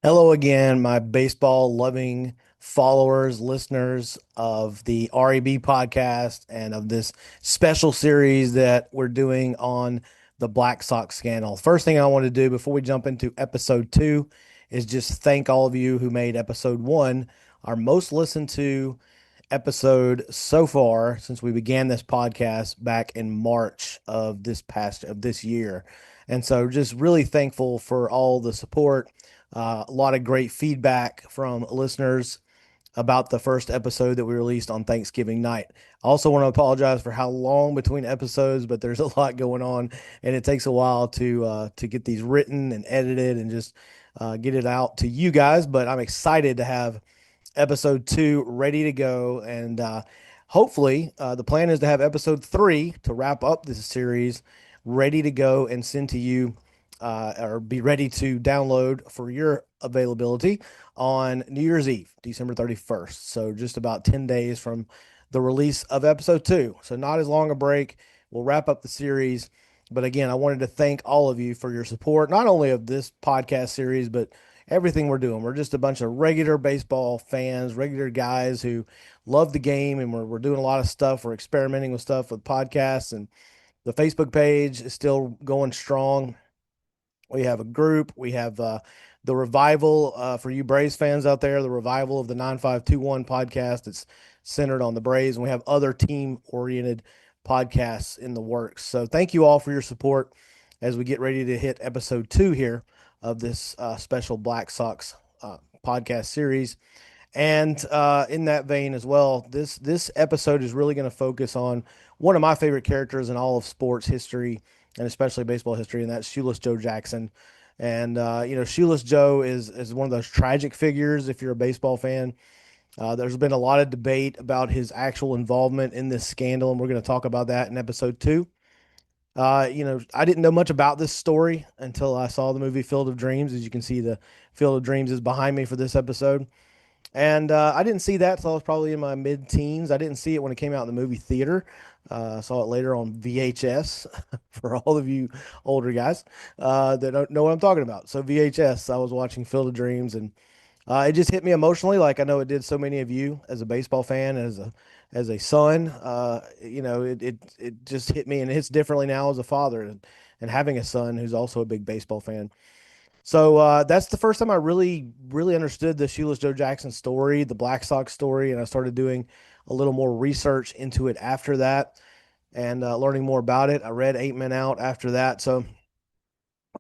Hello again, my baseball loving followers, listeners of the REB podcast and of this special series that we're doing on the Black Sox Scandal. First thing I want to do before we jump into episode two is just thank all of you who made episode one our most listened to episode so far since we began this podcast back in March of this year. And so just really thankful for all the support, a lot of great feedback from listeners about the first episode that we released on Thanksgiving night. I also want to apologize for how long between episodes, but there's a lot going on, and it takes a while to get these written and edited and just get it out to you guys. But I'm excited to have episode two ready to go, and hopefully, the plan is to have episode three to wrap up this series ready to go and send to you or be ready to download for your availability on New Year's Eve, December 31st. So just about 10 days from the release of episode two. So not as long a break. We'll wrap up the series. But again, I wanted to thank all of you for your support, not only of this podcast series, but everything we're doing. We're just a bunch of regular baseball fans, regular guys who love the game, and we're doing a lot of stuff. We're experimenting with stuff with podcasts, and the Facebook page is still going strong. We have a group. We have the revival for you Braves fans out there, the revival of the 9521 podcast. It's centered on the Braves, and we have other team oriented podcasts in the works. So thank you all for your support as we get ready to hit episode two here of this special Black Sox podcast series. And in that vein as well, this episode is really going to focus on one of my favorite characters in all of sports history and especially baseball history, and that's Shoeless Joe Jackson. And Shoeless Joe is one of those tragic figures if you're a baseball fan. There's been a lot of debate about his actual involvement in this scandal, and we're going to talk about that in episode two. I didn't know much about this story until I saw the movie Field of Dreams. As you can see, the Field of Dreams is behind me for this episode. And I didn't see that until I was probably in my mid-teens. I didn't see it when it came out in the movie theater. I saw it later on VHS for all of you older guys that don't know what I'm talking about. So VHS, I was watching Field of Dreams, and it just hit me emotionally, like I know it did so many of you as a baseball fan, as a son. It just hit me, and it hits differently now as a father and having a son who's also a big baseball fan. So that's the first time I really understood the Shoeless Joe Jackson story, the Black Sox story, and I started doing a little more research into it after that and learning more about it. I read Eight Men Out after that. So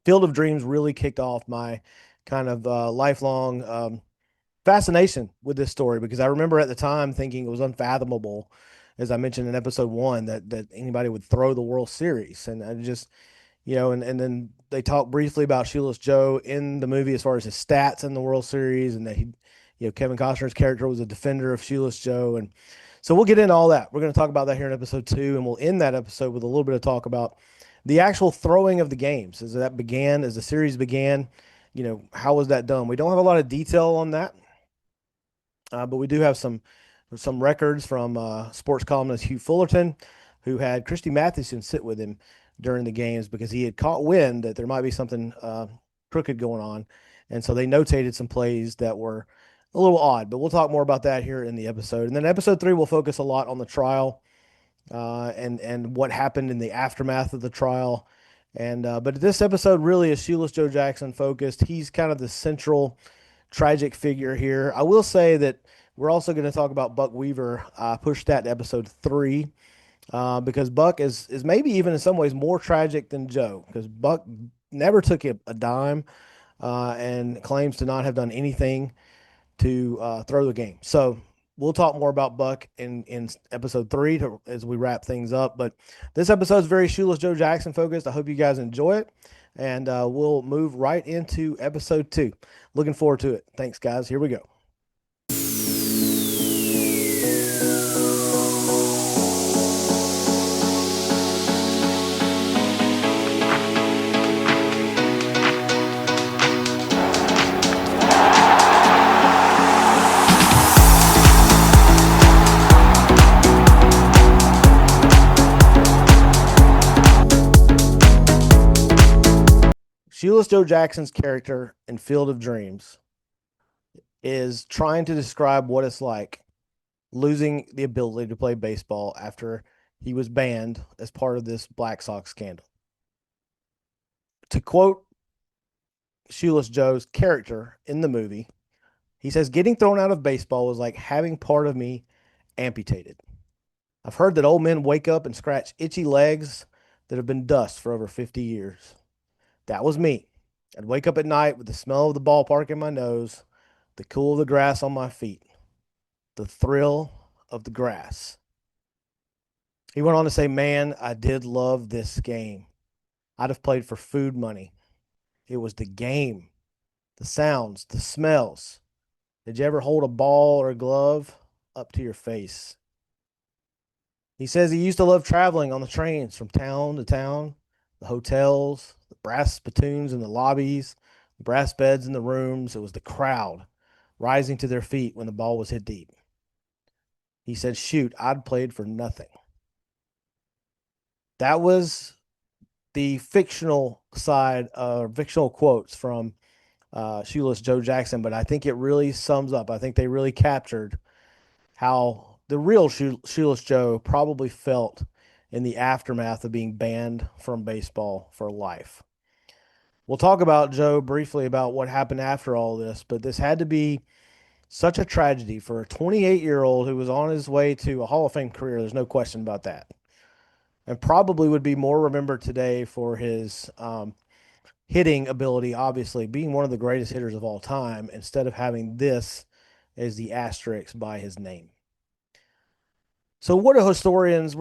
Field of Dreams really kicked off my kind of lifelong fascination with this story because I remember at the time thinking it was unfathomable, as I mentioned in episode one, that anybody would throw the World Series. And I just, and then they talked briefly about Shoeless Joe in the movie as far as his stats in the World Series, and that Kevin Costner's character was a defender of Shoeless Joe. And so we'll get into all that. We're going to talk about that here in episode two, and we'll end that episode with a little bit of talk about the actual throwing of the games as the series began. How was that done? We don't have a lot of detail on that, but we do have some records from sports columnist Hugh Fullerton, who had Christy Mathewson sit with him during the games because he had caught wind that there might be something crooked going on. And so they notated some plays that were a little odd, but we'll talk more about that here in the episode. And then episode three will focus a lot on the trial and what happened in the aftermath of the trial. And but this episode really is Shoeless Joe Jackson focused. He's kind of the central tragic figure here. I will say that we're also going to talk about Buck Weaver. Pushed that to episode three because Buck is maybe even in some ways more tragic than Joe because Buck never took a dime and claims to not have done anything to throw the game. So we'll talk more about Buck in episode three as we wrap things up. But this episode is very Shoeless Joe Jackson focused. I hope you guys enjoy it. And we'll move right into episode two. Looking forward to it. Thanks, guys. Here we go. Shoeless Joe Jackson's character in Field of Dreams is trying to describe what it's like losing the ability to play baseball after he was banned as part of this Black Sox scandal. To quote Shoeless Joe's character in the movie, he says, "Getting thrown out of baseball was like having part of me amputated. I've heard that old men wake up and scratch itchy legs that have been dust for over 50 years. That was me. I'd wake up at night with the smell of the ballpark in my nose, the cool of the grass on my feet, the thrill of the grass." He went on to say, "Man, I did love this game. I'd have played for food money. It was the game, the sounds, the smells. Did you ever hold a ball or a glove up to your face?" He says he used to love traveling on the trains from town to town, the hotels, the brass spittoons in the lobbies, the brass beds in the rooms. It was the crowd rising to their feet when the ball was hit deep. He said, "Shoot, I'd played for nothing." That was the fictional side of fictional quotes from Shoeless Joe Jackson, but I think it really sums up. I think they really captured how the real Shoeless Joe probably felt in the aftermath of being banned from baseball for life. We'll talk about Joe briefly about what happened after all this, but this had to be such a tragedy for a 28-year-old who was on his way to a Hall of Fame career. There's no question about that. And probably would be more remembered today for his hitting ability, obviously, being one of the greatest hitters of all time, instead of having this as the asterisk by his name. So, what do historians,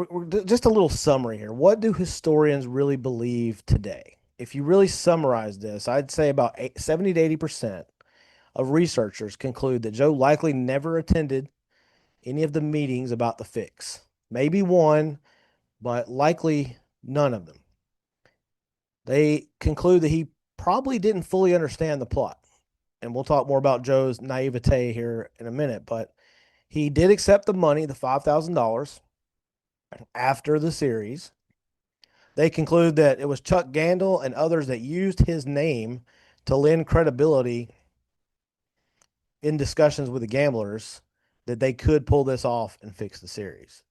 just a little summary here, what do historians really believe today? If you really summarize this, I'd say about 70 to 80% of researchers conclude that Joe likely never attended any of the meetings about the fix. Maybe one, but likely none of them. They conclude that he probably didn't fully understand the plot. And we'll talk more about Joe's naivete here in a minute, but he did accept the money, the $5,000, after the series. They conclude that it was Chuck Gandil and others that used his name to lend credibility in discussions with the gamblers that they could pull this off and fix the series.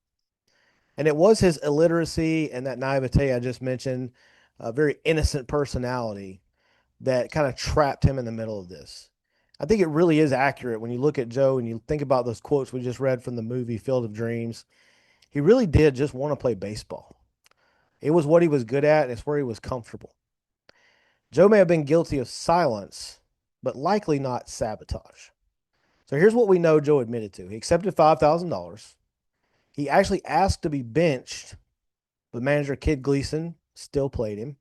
And it was his illiteracy and that naivete I just mentioned, a very innocent personality that kind of trapped him in the middle of this. I think it really is accurate when you look at Joe and you think about those quotes we just read from the movie Field of Dreams. He really did just want to play baseball. It was what he was good at, and it's where he was comfortable. Joe may have been guilty of silence, but likely not sabotage. So here's what we know Joe admitted to. He accepted $5,000. He actually asked to be benched, but manager Kid Gleason still played him.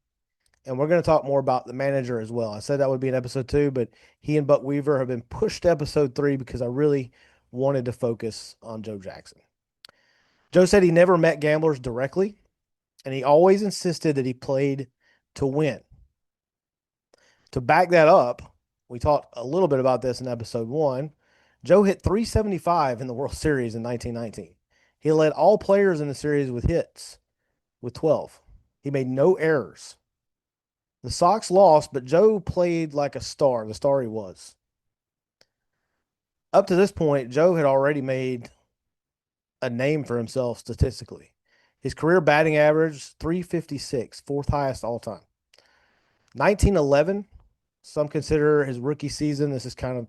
And we're going to talk more about the manager as well. I said that would be in episode 2, but he and Buck Weaver have been pushed to episode 3 because I really wanted to focus on Joe Jackson. Joe said he never met gamblers directly, and he always insisted that he played to win. To back that up, we talked a little bit about this in episode 1. Joe hit 375 in the World Series in 1919. He led all players in the series with hits, with 12. He made no errors. The Sox lost, but Joe played like a star, the star he was. Up to this point, Joe had already made a name for himself statistically. His career batting average, 356, fourth highest all time. 1911, some consider his rookie season. This is kind of,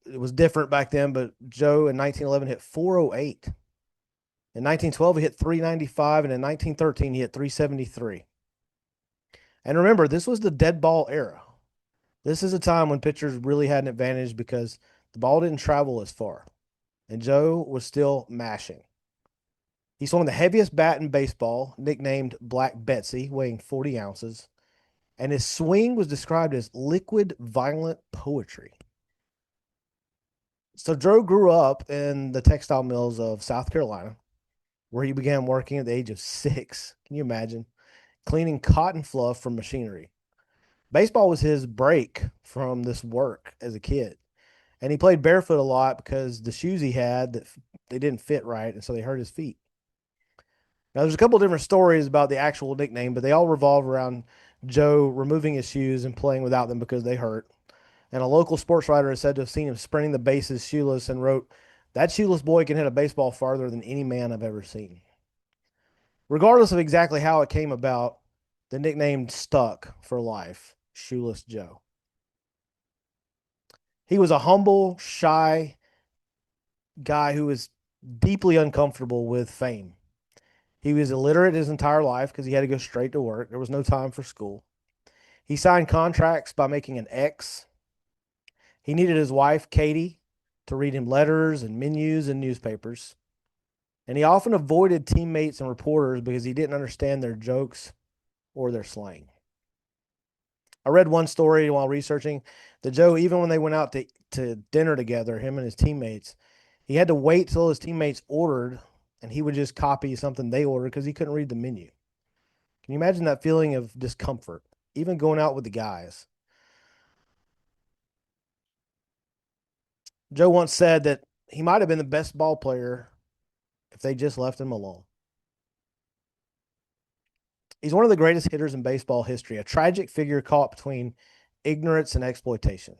it was different back then, but Joe in 1911 hit 408. In 1912, he hit 395, and in 1913, he hit 373. And remember, this was the dead ball era. This is a time when pitchers really had an advantage because the ball didn't travel as far, and Joe was still mashing. He swung the heaviest bat in baseball, nicknamed Black Betsy, weighing 40 ounces, and his swing was described as liquid, violent poetry. So Joe grew up in the textile mills of South Carolina, where he began working at the age of 6. Can you imagine? Cleaning cotton fluff from machinery. Baseball was his break from this work as a kid. And he played barefoot a lot because the shoes he had, that they didn't fit right, and so they hurt his feet. Now, there's a couple different stories about the actual nickname, but they all revolve around Joe removing his shoes and playing without them because they hurt. And a local sports writer is said to have seen him sprinting the bases shoeless and wrote, "That shoeless boy can hit a baseball farther than any man I've ever seen." Regardless of exactly how it came about, the nickname stuck for life, Shoeless Joe. He was a humble, shy guy who was deeply uncomfortable with fame. He was illiterate his entire life because he had to go straight to work. There was no time for school. He signed contracts by making an X. He needed his wife, Katie, to read him letters and menus and newspapers. And he often avoided teammates and reporters because he didn't understand their jokes or their slang. I read one story while researching that Joe, even when they went out to dinner together, him and his teammates, he had to wait till his teammates ordered and he would just copy something they ordered because he couldn't read the menu. Can you imagine that feeling of discomfort, even going out with the guys? Joe once said that he might have been the best ball player if they just left him alone. He's one of the greatest hitters in baseball history, a tragic figure caught between ignorance and exploitation.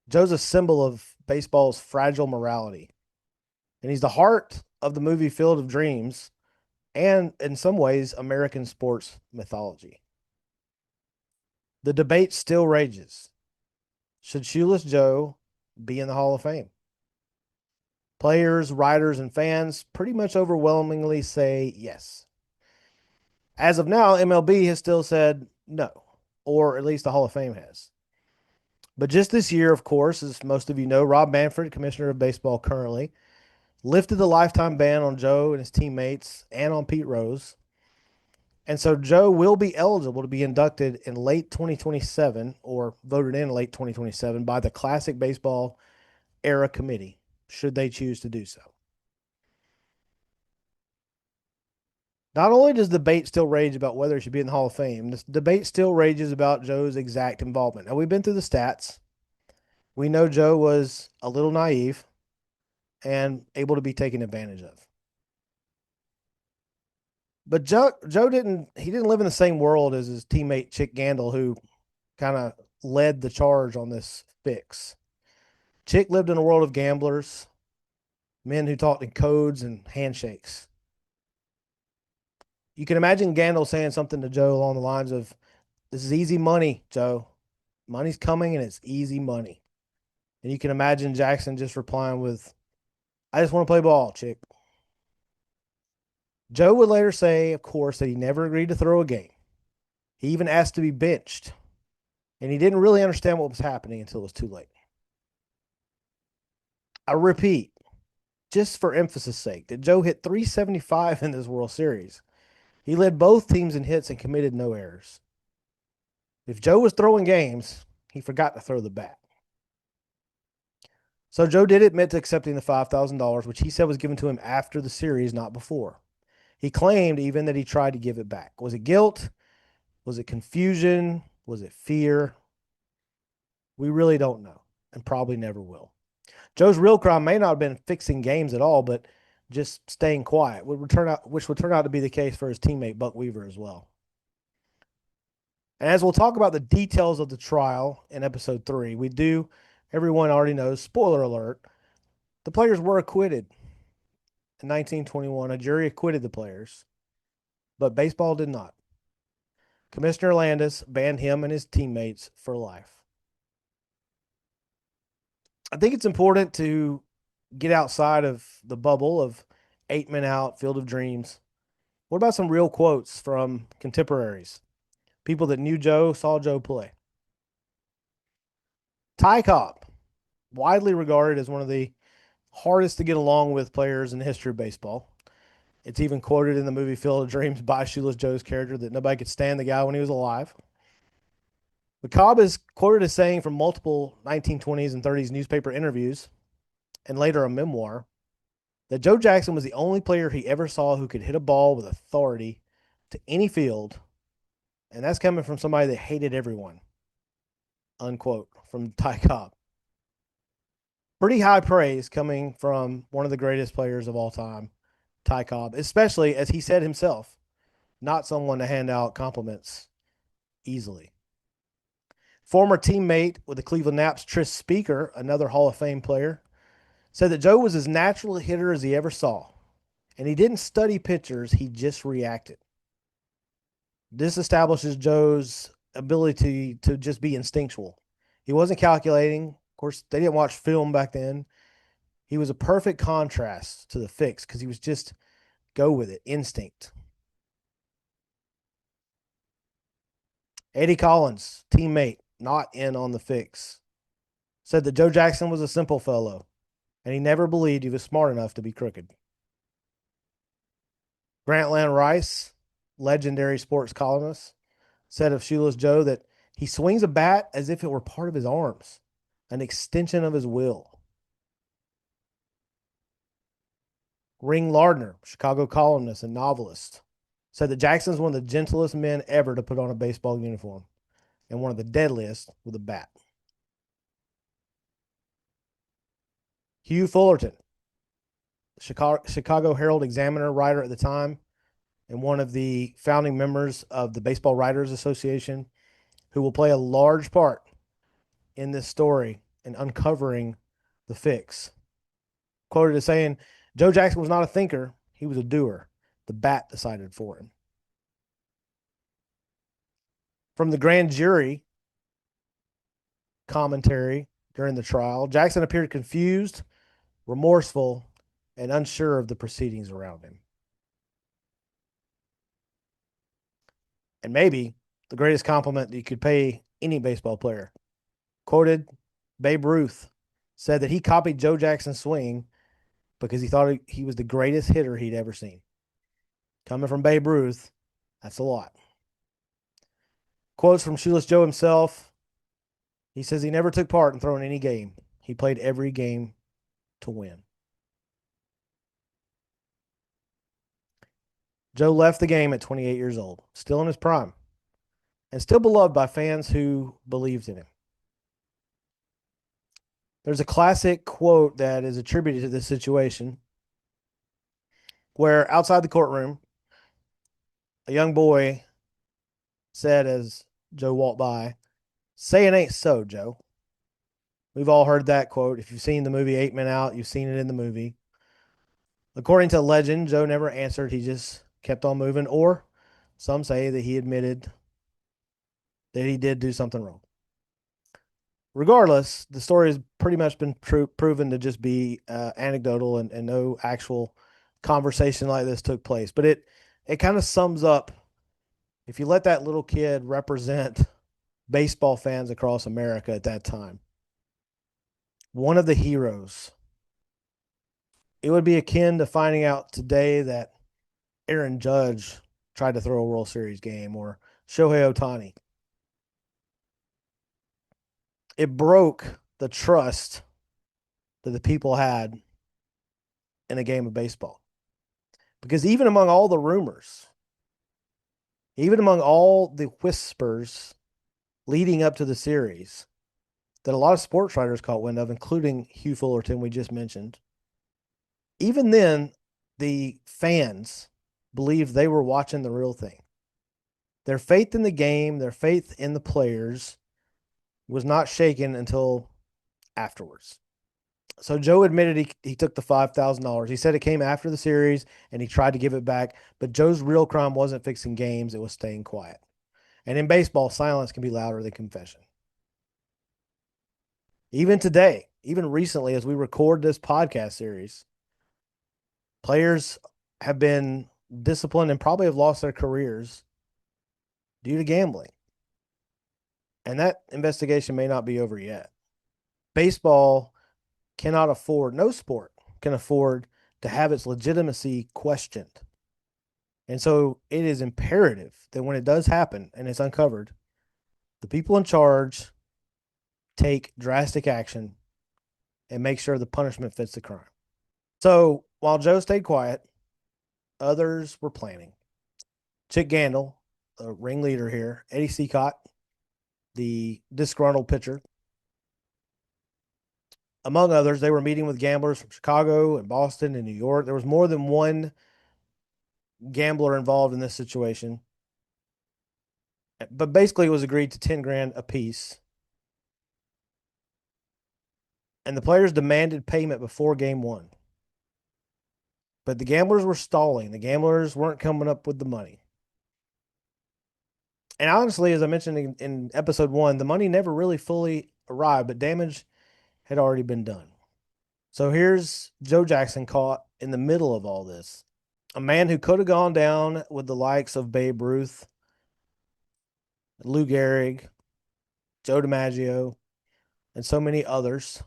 Joe's a symbol of baseball's fragile morality, and he's the heart of the movie Field of Dreams and, in some ways, American sports mythology. The debate still rages. Should Shoeless Joe be in the Hall of Fame? Players, writers, and fans pretty much overwhelmingly say yes. As of now, MLB has still said no, or at least the Hall of Fame has. But just this year, of course, as most of you know, Rob Manfred, commissioner of baseball currently, lifted the lifetime ban on Joe and his teammates and on Pete Rose. And so Joe will be eligible to be inducted in late 2027 or voted in late 2027 by the Classic Baseball Era Committee, should they choose to do so. Not only does the debate still rage about whether he should be in the Hall of Fame, this debate still rages about Joe's exact involvement. Now, we've been through the stats. We know Joe was a little naive and able to be taken advantage of. But Joe didn't live in the same world as his teammate Chick Gandil, who kind of led the charge on this fix. Chick lived in a world of gamblers, men who talked in codes and handshakes. You can imagine Gandil saying something to Joe along the lines of, "This is easy money, Joe. Money's coming and it's easy money." And you can imagine Jackson just replying with, "I just want to play ball, Chick." Joe would later say, of course, that he never agreed to throw a game. He even asked to be benched, and he didn't really understand what was happening until it was too late. I repeat, just for emphasis' sake, that Joe hit 375 in this World Series. He led both teams in hits and committed no errors. If Joe was throwing games, he forgot to throw the bat. So Joe did admit to accepting the $5,000, which he said was given to him after the series, not before. He claimed even that he tried to give it back. Was it guilt? Was it confusion? Was it fear? We really don't know and probably never will. Joe's real crime may not have been fixing games at all, but just staying quiet, which would turn out to be the case for his teammate Buck Weaver as well. And as we'll talk about the details of the trial in episode 3, everyone already knows, spoiler alert, the players were acquitted. In 1921, a jury acquitted the players, but baseball did not. Commissioner Landis banned him and his teammates for life. I think it's important to get outside of the bubble of 8 men out, Field of Dreams. What about some real quotes from contemporaries? People that knew Joe, saw Joe play. Ty Cobb, widely regarded as one of the hardest to get along with players in the history of baseball. It's even quoted in the movie Field of Dreams by Shoeless Joe's character that nobody could stand the guy when he was alive. But Cobb is quoted as saying from multiple 1920s and 30s newspaper interviews and later a memoir that Joe Jackson was the only player he ever saw who could hit a ball with authority to any field, and that's coming from somebody that hated everyone, unquote, from Ty Cobb. Pretty high praise coming from one of the greatest players of all time, Ty Cobb, especially, as he said himself, not someone to hand out compliments easily. Former teammate with the Cleveland Naps, Tris Speaker, another Hall of Fame player, said that Joe was as natural a hitter as he ever saw. And he didn't study pitchers, he just reacted. This establishes Joe's ability to just be instinctual. He wasn't calculating. Of course, they didn't watch film back then. He was a perfect contrast to the fix because he was just go with it, instinct. Eddie Collins, teammate, not in on the fix, said that Joe Jackson was a simple fellow and he never believed he was smart enough to be crooked. Grantland Rice, legendary sports columnist, said of Shoeless Joe that he swings a bat as if it were part of his arms, an extension of his will. Ring Lardner, Chicago columnist and novelist, said that Jackson's one of the gentlest men ever to put on a baseball uniform and one of the deadliest with a bat. Hugh Fullerton, Chicago Herald Examiner writer at the time and one of the founding members of the Baseball Writers Association, who will play a large part in this story and uncovering the fix. Quoted as saying, Joe Jackson was not a thinker, he was a doer. The bat decided for him. From the grand jury commentary during the trial, Jackson appeared confused, remorseful, and unsure of the proceedings around him. And maybe the greatest compliment that you could pay any baseball player. Quoted, Babe Ruth said that he copied Joe Jackson's swing because he thought he was the greatest hitter he'd ever seen. Coming from Babe Ruth, that's a lot. Quotes from Shoeless Joe himself. He says he never took part in throwing any game. He played every game to win. Joe left the game at 28 years old, still in his prime, and still beloved by fans who believed in him. There's a classic quote that is attributed to this situation where outside the courtroom, a young boy said as Joe walked by, "Say it ain't so, Joe." We've all heard that quote. If you've seen the movie Eight Men Out, you've seen it in the movie. According to legend, Joe never answered. He just kept on moving, or some say that he admitted that he did do something wrong. Regardless, the story has pretty much been proven to just be anecdotal and no actual conversation like this took place. But it kind of sums up, if you let that little kid represent baseball fans across America at that time, one of the heroes, it would be akin to finding out today that Aaron Judge tried to throw a World Series game or Shohei Ohtani. It broke the trust that the people had in a game of baseball. Because even among all the rumors, even among all the whispers leading up to the series that a lot of sports writers caught wind of, including Hugh Fullerton, we just mentioned, even then, the fans believed they were watching the real thing. Their faith in the game, their faith in the players was not shaken until afterwards. So Joe admitted he took the $5,000. He said it came after the series and he tried to give it back. But Joe's real crime wasn't fixing games, it was staying quiet. And in baseball, silence can be louder than confession. Even today, even recently, as we record this podcast series, players have been disciplined and probably have lost their careers due to gambling. And that investigation may not be over yet. Baseball cannot afford, no sport can afford to have its legitimacy questioned. And so it is imperative that when it does happen and it's uncovered, the people in charge take drastic action and make sure the punishment fits the crime. So while Joe stayed quiet, others were planning. Chick Gandil, the ringleader here, Eddie Seacott, the disgruntled pitcher, among others, they were meeting with gamblers from Chicago and Boston and New York. There was more than one gambler involved in this situation. But basically, it was agreed to 10 grand a piece and the players demanded payment before game one. But the gamblers were stalling. The gamblers weren't coming up with the money. And honestly, as I mentioned in episode one, the money never really fully arrived, but damage had already been done. So here's Joe Jackson caught in the middle of all this. A man who could have gone down with the likes of Babe Ruth, Lou Gehrig, Joe DiMaggio, and so many others,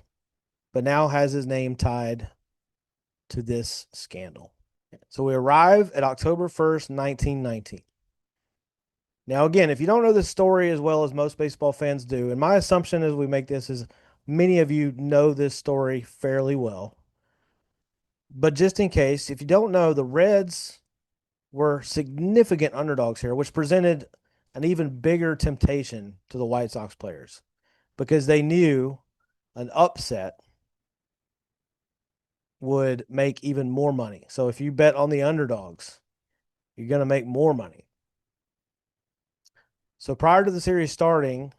but now has his name tied to this scandal. So we arrive at October 1st, 1919. Now, again, if you don't know this story as well as most baseball fans do, and my assumption as we make this is many of you know this story fairly well. But just in case, if you don't know, the Reds were significant underdogs here, which presented an even bigger temptation to the White Sox players because they knew an upset would make even more money. So if you bet on the underdogs, you're going to make more money. So prior to the series starting,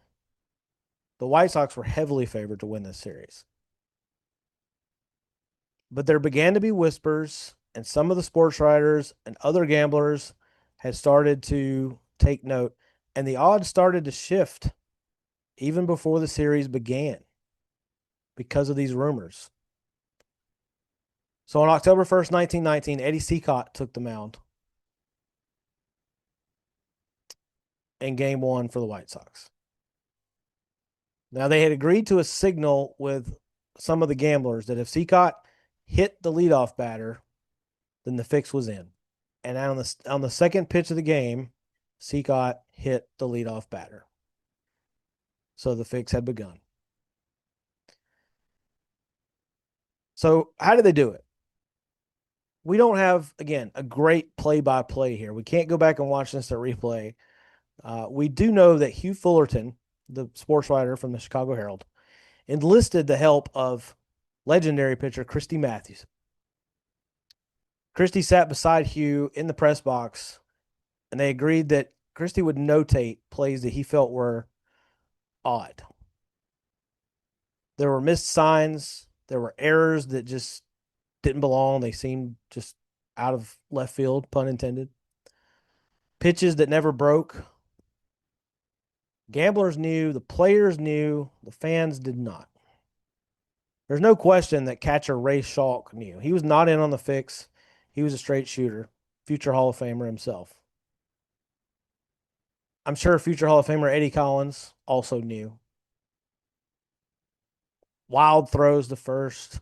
the White Sox were heavily favored to win this series. But there began to be whispers, and some of the sports writers and other gamblers had started to take note, and the odds started to shift even before the series began because of these rumors. So on October 1st, 1919, Eddie Cicotte took the mound in game one for the White Sox. Now, they had agreed to a signal with some of the gamblers that if Cicotte hit the leadoff batter, then the fix was in. And on the second pitch of the game, Cicotte hit the leadoff batter. So the fix had begun. So how did they do it? We don't have, again, a great play-by-play here. We can't go back and watch this at replay. We do know that Hugh Fullerton, the sports writer from the Chicago Herald, enlisted the help of legendary pitcher Christy Matthews. Christy sat beside Hugh in the press box, and they agreed that Christy would notate plays that he felt were odd. There were missed signs. There were errors that just didn't belong. They seemed just out of left field, pun intended. Pitches that never broke. Gamblers knew, the players knew, the fans did not. There's no question that catcher Ray Schalk knew. He was not in on the fix. He was a straight shooter, future Hall of Famer himself. I'm sure future Hall of Famer Eddie Collins also knew. Wild throws to first,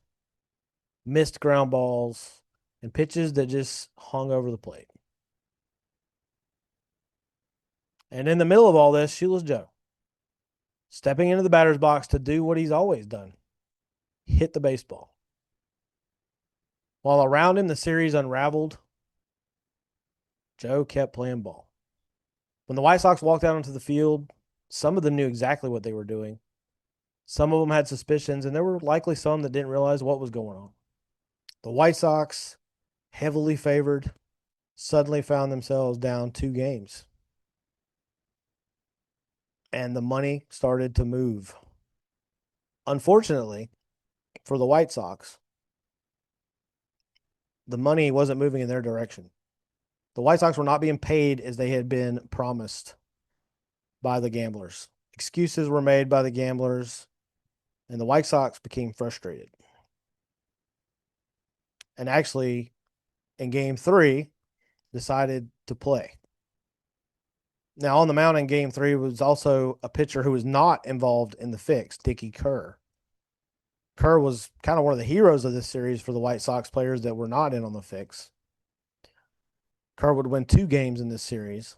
missed ground balls, and pitches that just hung over the plate. And in the middle of all this, Shoeless Joe, stepping into the batter's box to do what he's always done, hit the baseball. While around him the series unraveled, Joe kept playing ball. When the White Sox walked out onto the field, some of them knew exactly what they were doing. Some of them had suspicions, and there were likely some that didn't realize what was going on. The White Sox, heavily favored, suddenly found themselves down 2 games. And the money started to move. Unfortunately, for the White Sox, the money wasn't moving in their direction. The White Sox were not being paid as they had been promised by the gamblers. Excuses were made by the gamblers, and the White Sox became frustrated. And actually, in game 3, decided to play. Now, on the mound in game 3 was also a pitcher who was not involved in the fix, Dickie Kerr. Kerr was kind of one of the heroes of this series for the White Sox players that were not in on the fix. Kerr would win 2 games in this series,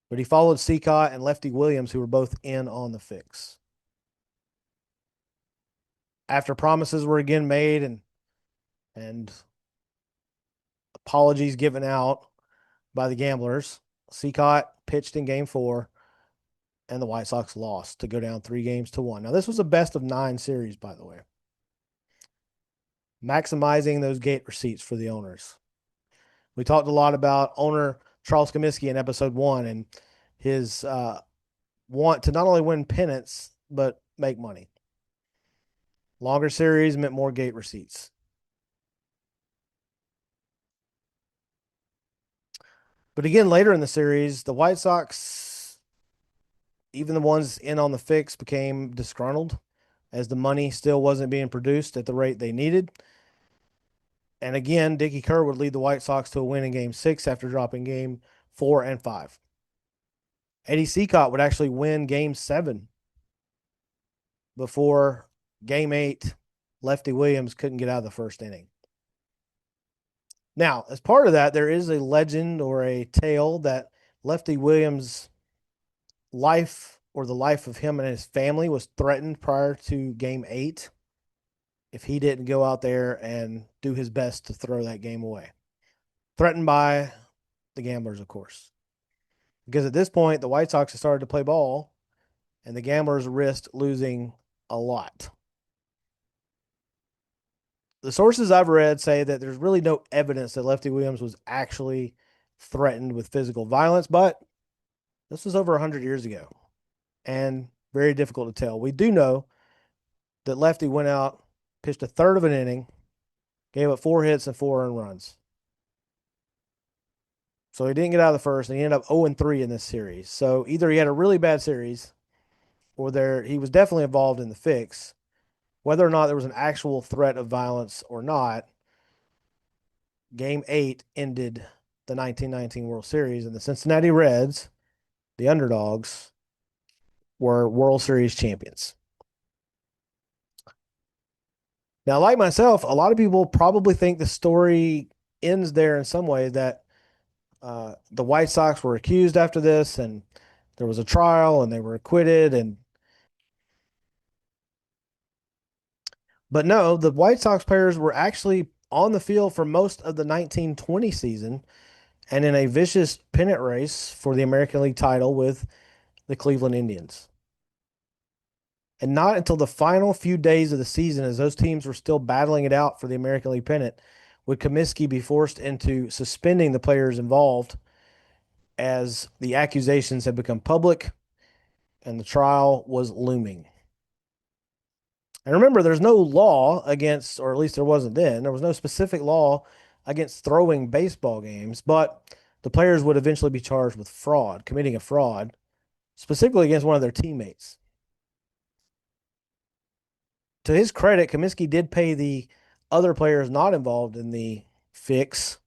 but he followed Cicotte and Lefty Williams, who were both in on the fix. After promises were again made and apologies given out by the gamblers, Cicotte pitched in game 4, and the White Sox lost to go down 3-1. Now, this was a best-of-9 series, by the way. Maximizing those gate receipts for the owners. We talked a lot about owner Charles Comiskey in episode 1 and his want to not only win pennants, but make money. Longer series meant more gate receipts. But again, later in the series, the White Sox, even the ones in on the fix, became disgruntled as the money still wasn't being produced at the rate they needed. And again, Dickie Kerr would lead the White Sox to a win in game six after dropping game four and five. Eddie Seacott would actually win game seven before game eight, Lefty Williams couldn't get out of the first inning. Now, as part of that, there is a legend or a tale that Lefty Williams' life or the life of him and his family was threatened prior to game eight if he didn't go out there and do his best to throw that game away. Threatened by the gamblers, of course. Because at this point, the White Sox had started to play ball and the gamblers risked losing a lot. The sources I've read say that there's really no evidence that Lefty Williams was actually threatened with physical violence, but this was over 100 years ago and very difficult to tell. We do know that Lefty went out, pitched a third of an inning, gave up 4 hits and 4 earned runs. So he didn't get out of the first, and he ended up 0-3 in this series. So either he had a really bad series or he was definitely involved in the fix. Whether or not there was an actual threat of violence or not, game eight ended the 1919 World Series, and the Cincinnati Reds, the underdogs, were World Series champions. Now, like myself, a lot of people probably think the story ends there in some way, that the White Sox were accused after this and there was a trial and they were acquitted. But no, the White Sox players were actually on the field for most of the 1920 season and in a vicious pennant race for the American League title with the Cleveland Indians. And not until the final few days of the season, as those teams were still battling it out for the American League pennant, would Comiskey be forced into suspending the players involved as the accusations had become public and the trial was looming. And remember, there's no law against, or at least there wasn't then, there was no specific law against throwing baseball games, but the players would eventually be charged with fraud, committing a fraud, specifically against one of their teammates. To his credit, Comiskey did pay the other players not involved in the fix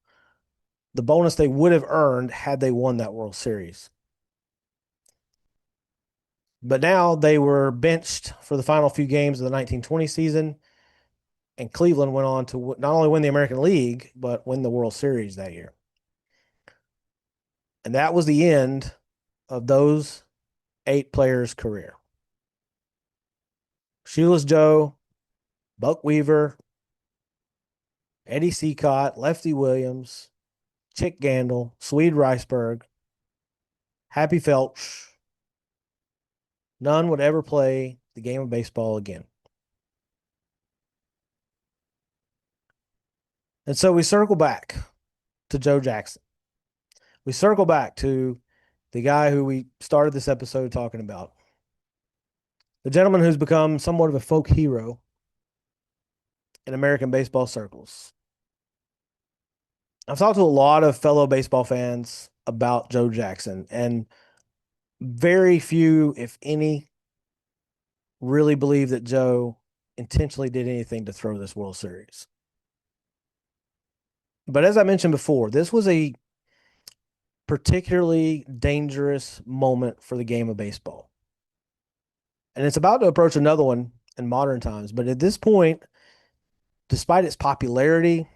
the bonus they would have earned had they won that World Series. But now they were benched for the final few games of the 1920 season, and Cleveland went on to not only win the American League, but win the World Series that year. And that was the end of those 8 players' career. Shoeless Joe, Buck Weaver, Eddie Seacott, Lefty Williams, Chick Gandil, Swede Riceberg, Happy Felch. None would ever play the game of baseball again. And so we circle back to Joe Jackson. We circle back to the guy who we started this episode talking about, the gentleman who's become somewhat of a folk hero in American baseball circles. I've talked to a lot of fellow baseball fans about Joe Jackson, and very few, if any, really believe that Joe intentionally did anything to throw this World Series. But as I mentioned before, this was a particularly dangerous moment for the game of baseball. And it's about to approach another one in modern times. But at this point, despite its popularity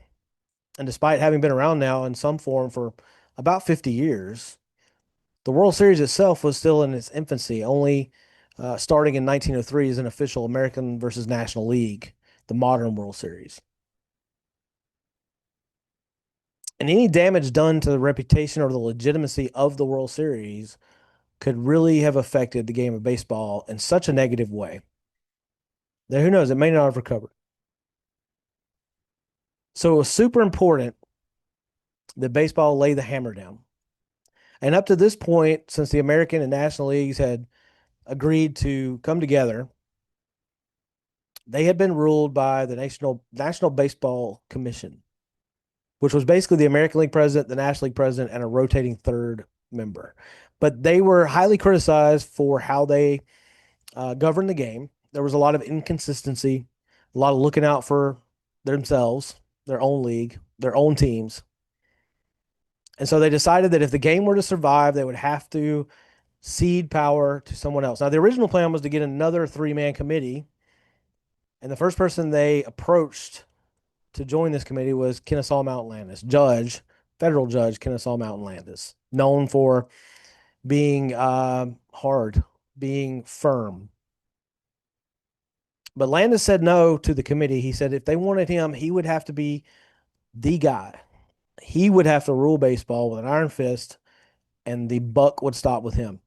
and despite having been around now in some form for about 50 years, the World Series itself was still in its infancy, only starting in 1903 as an official American versus National League, the modern World Series. And any damage done to the reputation or the legitimacy of the World Series could really have affected the game of baseball in such a negative way that who knows, it may not have recovered. So it was super important that baseball lay the hammer down. And up to this point, since the American and National Leagues had agreed to come together, They had been ruled by the National Baseball Commission, which was basically the American League president, the National League president, and a rotating third member. But they were highly criticized for how they governed the game. There was a lot of inconsistency, a lot of looking out for themselves, their own league, their own teams. And so they decided that if the game were to survive, they would have to cede power to someone else. Now, the original plan was to get another three-man committee, and the first person they approached to join this committee was Kennesaw Mountain Landis, federal judge Kennesaw Mountain Landis, known for being hard, being firm. But Landis said no to the committee. He said if they wanted him, he would have to be the guy. He would have to rule baseball with an iron fist, and the buck would stop with him.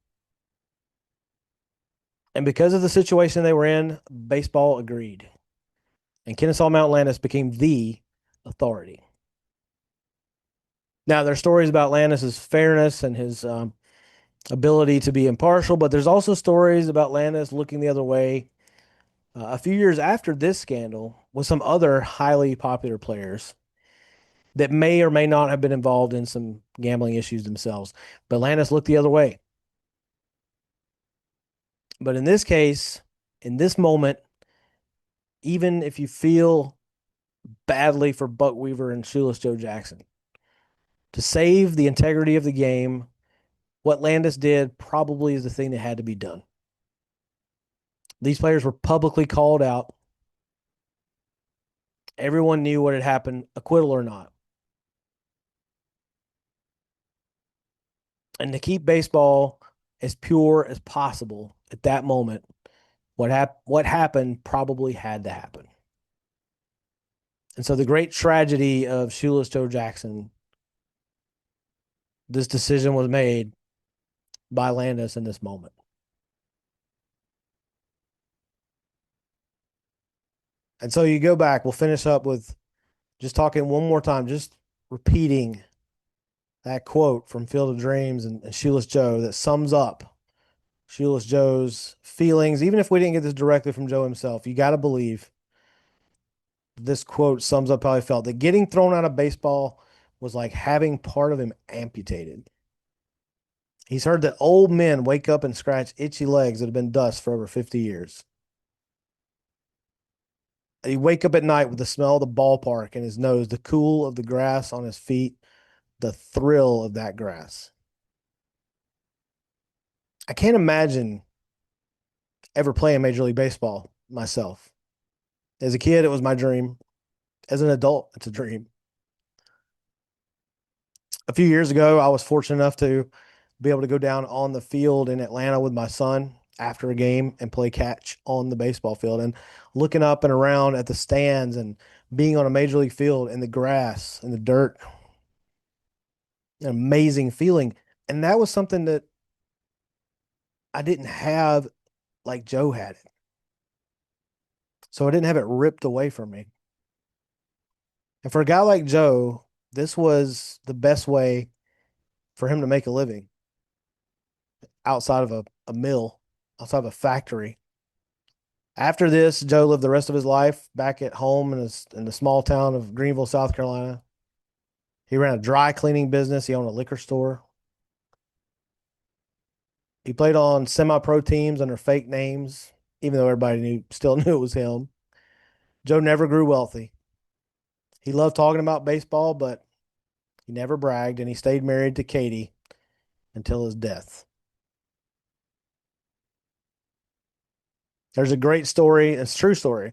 And because of the situation they were in, baseball agreed. And Kennesaw Mountain Landis became the authority. Now, there's stories about Landis's fairness and his ability to be impartial, but there's also stories about Landis looking the other way. A few years after this scandal, with some other highly popular players that may or may not have been involved in some gambling issues themselves, but Landis looked the other way. But in this case, in this moment, even if you feel badly for Buck Weaver and Shoeless Joe Jackson, to save the integrity of the game, what Landis did probably is the thing that had to be done. These players were publicly called out. Everyone knew what had happened, acquittal or not. And to keep baseball as pure as possible at that moment, what happened probably had to happen. And so the great tragedy of Shoeless Joe Jackson, this decision was made by Landis in this moment. And so you go back, we'll finish up with just talking one more time, just repeating that quote from Field of Dreams and Shoeless Joe that sums up Shoeless Joe's feelings. Even if we didn't get this directly from Joe himself, you got to believe this quote sums up how he felt, that getting thrown out of baseball was like having part of him amputated. He's heard that old men wake up and scratch itchy legs that have been dust for over 50 years. He'd wake up at night with the smell of the ballpark in his nose, the cool of the grass on his feet, the thrill of that grass. I can't imagine ever playing Major League Baseball myself. As a kid, it was my dream. As an adult, it's a dream. A few years ago, I was fortunate enough to be able to go down on the field in Atlanta with my son after a game and play catch on the baseball field, and looking up and around at the stands and being on a major league field in the grass and the dirt, an amazing feeling. And that was something that I didn't have like Joe had it. So I didn't have it ripped away from me. And for a guy like Joe, this was the best way for him to make a living outside of a mill, outside of a factory. After this, Joe lived the rest of his life back at home in the small town of Greenville, South Carolina. He ran a dry cleaning business. He owned a liquor store. He played on semi-pro teams under fake names, even though everybody still knew it was him. Joe never grew wealthy. He loved talking about baseball, but he never bragged, and he stayed married to Katie until his death. There's a great story, it's a true story,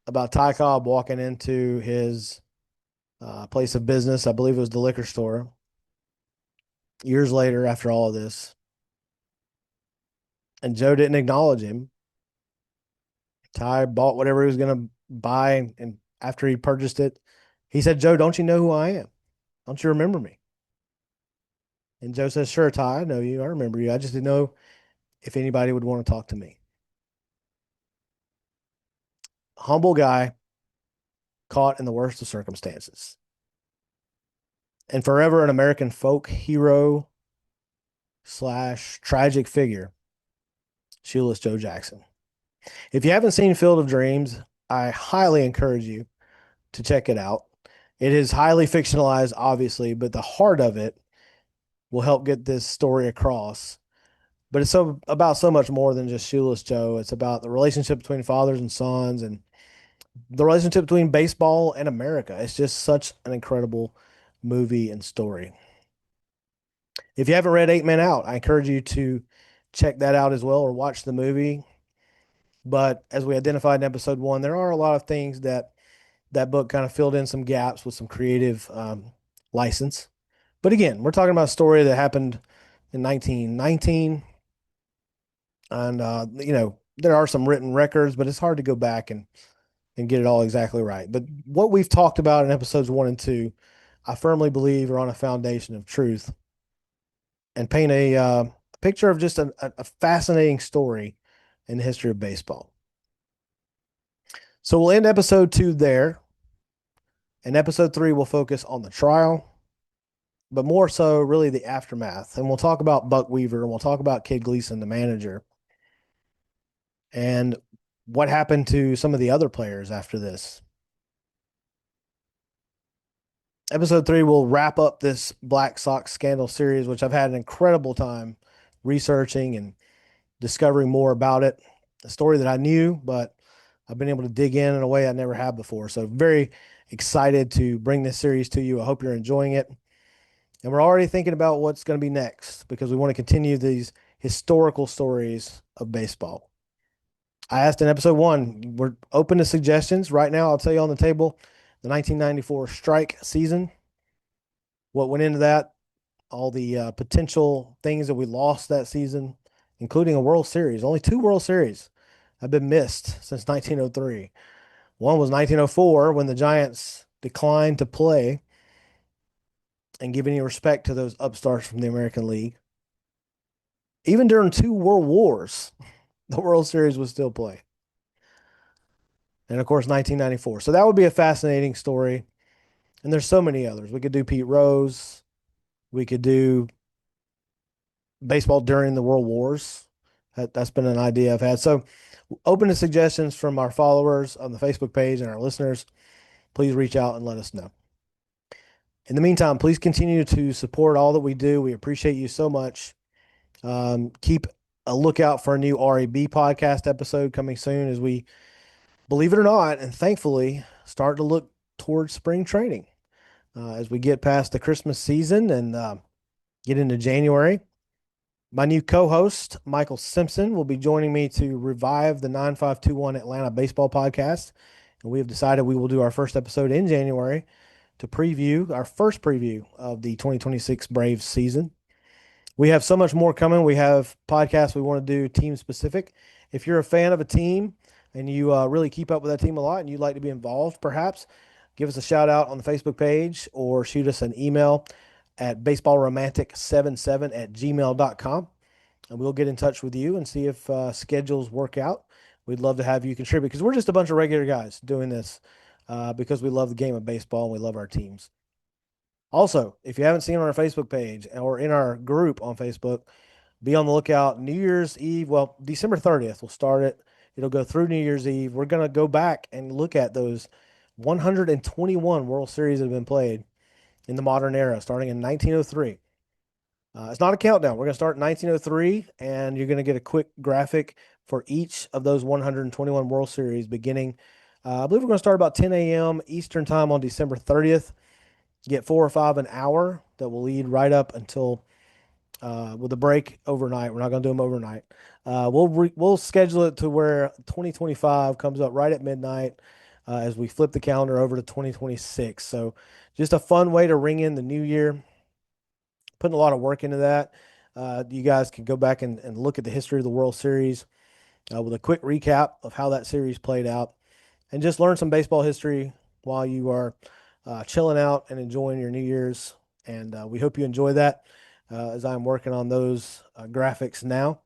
about Ty Cobb walking into his place of business. I believe it was the liquor store. Years later, after all of this, and Joe didn't acknowledge him. Ty bought whatever he was going to buy, and after he purchased it, he said, "Joe, don't you know who I am? Don't you remember me?" And Joe says, "Sure, Ty, I know you. I remember you. I just didn't know if anybody would want to talk to me." Humble guy, caught in the worst of circumstances, and forever an American folk hero slash tragic figure, Shoeless Joe Jackson. If you haven't seen Field of Dreams, I highly encourage you to check it out. It is highly fictionalized, obviously, but the heart of it will help get this story across. But it's so about so much more than just Shoeless Joe. It's about the relationship between fathers and sons and the relationship between baseball and America. It's just such an incredible movie and story. If you haven't read Eight Men Out, I encourage you to check that out as well or watch the movie. But as we identified in episode one, there are a lot of things that that book kind of filled in some gaps with some creative license. But again, we're talking about a story that happened in 1919. And, there are some written records, but it's hard to go back and get it all exactly right. But what we've talked about in episodes one and two, I firmly believe are on a foundation of truth and paint a picture of just a fascinating story in the history of baseball. So we'll end episode two there. And episode three will focus on the trial, but more so, really, the aftermath. And we'll talk about Buck Weaver and we'll talk about Kid Gleason, the manager, and what happened to some of the other players after this. Episode three will wrap up this Black Sox Scandal series, which I've had an incredible time researching and discovering more about it. A story that I knew, but I've been able to dig in a way I never have before. So, very excited to bring this series to you. I hope you're enjoying it. And we're already thinking about what's going to be next because we want to continue these historical stories of baseball. I asked in episode one, we're open to suggestions. Right now, I'll tell you on the table the 1994 strike season, what went into that, all the potential things that we lost that season, including a World Series. Only two World Series have been missed since 1903. One was 1904 when the Giants declined to play and give any respect to those upstarts from the American League. Even during two world wars, the World Series was still played. And of course, 1994. So that would be a fascinating story. And there's so many others. We could do Pete Rose. We could do baseball during the world wars. That's been an idea I've had. So open to suggestions from our followers on the Facebook page and our listeners. Please reach out and let us know. In the meantime, please continue to support all that we do. We appreciate you so much. Keep a lookout for a new REB podcast episode coming soon as we, believe it or not, and thankfully start to look towards spring training as we get past the Christmas season and get into January. My new co-host, Michael Simpson, will be joining me to revive the 9521 Atlanta Baseball Podcast. And we have decided we will do our first episode in January to preview our first preview of the 2026 Braves season. We have so much more coming. We have podcasts we want to do team specific. If you're a fan of a team and you really keep up with that team a lot and you'd like to be involved, perhaps give us a shout out on the Facebook page or shoot us an email at baseballromantic77@gmail.com. And we'll get in touch with you and see if schedules work out. We'd love to have you contribute because we're just a bunch of regular guys doing this because we love the game of baseball and we love our teams. Also, if you haven't seen on our Facebook page or in our group on Facebook, be on the lookout. New Year's Eve, well, December 30th, we'll start it. It'll go through New Year's Eve. We're going to go back and look at those 121 World Series that have been played in the modern era, starting in 1903. It's not a countdown. We're going to start in 1903, and you're going to get a quick graphic for each of those 121 World Series beginning. I believe we're going to start about 10 a.m. Eastern Time on December 30th. Get 4 or 5 an hour that will lead right up until with a break overnight. We're not going to do them overnight. We'll schedule it to where 2025 comes up right at midnight as we flip the calendar over to 2026. So just a fun way to ring in the new year. Putting a lot of work into that. You guys can go back and look at the history of the World Series with a quick recap of how that series played out and just learn some baseball history while you are chilling out and enjoying your New Year's. And we hope you enjoy that as I'm working on those graphics now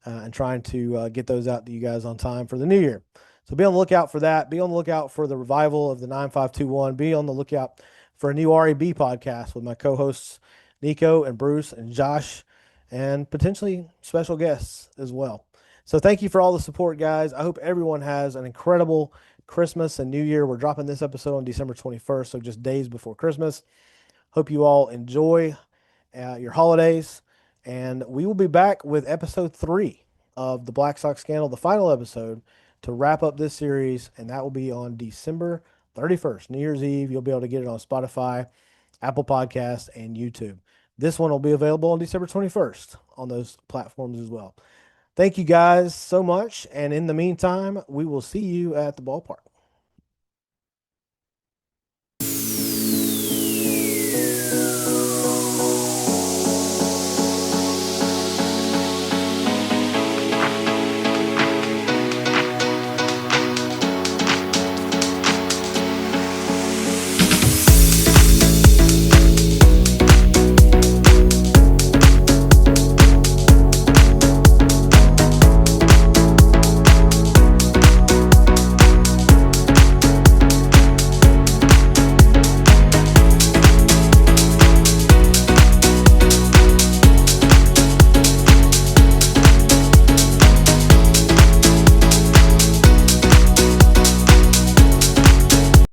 and trying to get those out to you guys on time for the new year. So be on the lookout for that. Be on the lookout for the revival of the 9521. Be on the lookout for a new REB podcast with my co-hosts Nico and Bruce and Josh and potentially special guests as well. So thank you for all the support, guys. I hope everyone has an incredible Christmas and New Year. We're dropping this episode on December 21st, so just days before Christmas. Hope you all enjoy your holidays. And we will be back with episode 3 of the Black Sox Scandal, the final episode to wrap up this series. And that will be on December 31st, New Year's Eve. You'll be able to get it on Spotify, Apple Podcasts, and YouTube. This one will be available on December 21st on those platforms as well. Thank you guys so much. And in the meantime, we will see you at the ballpark.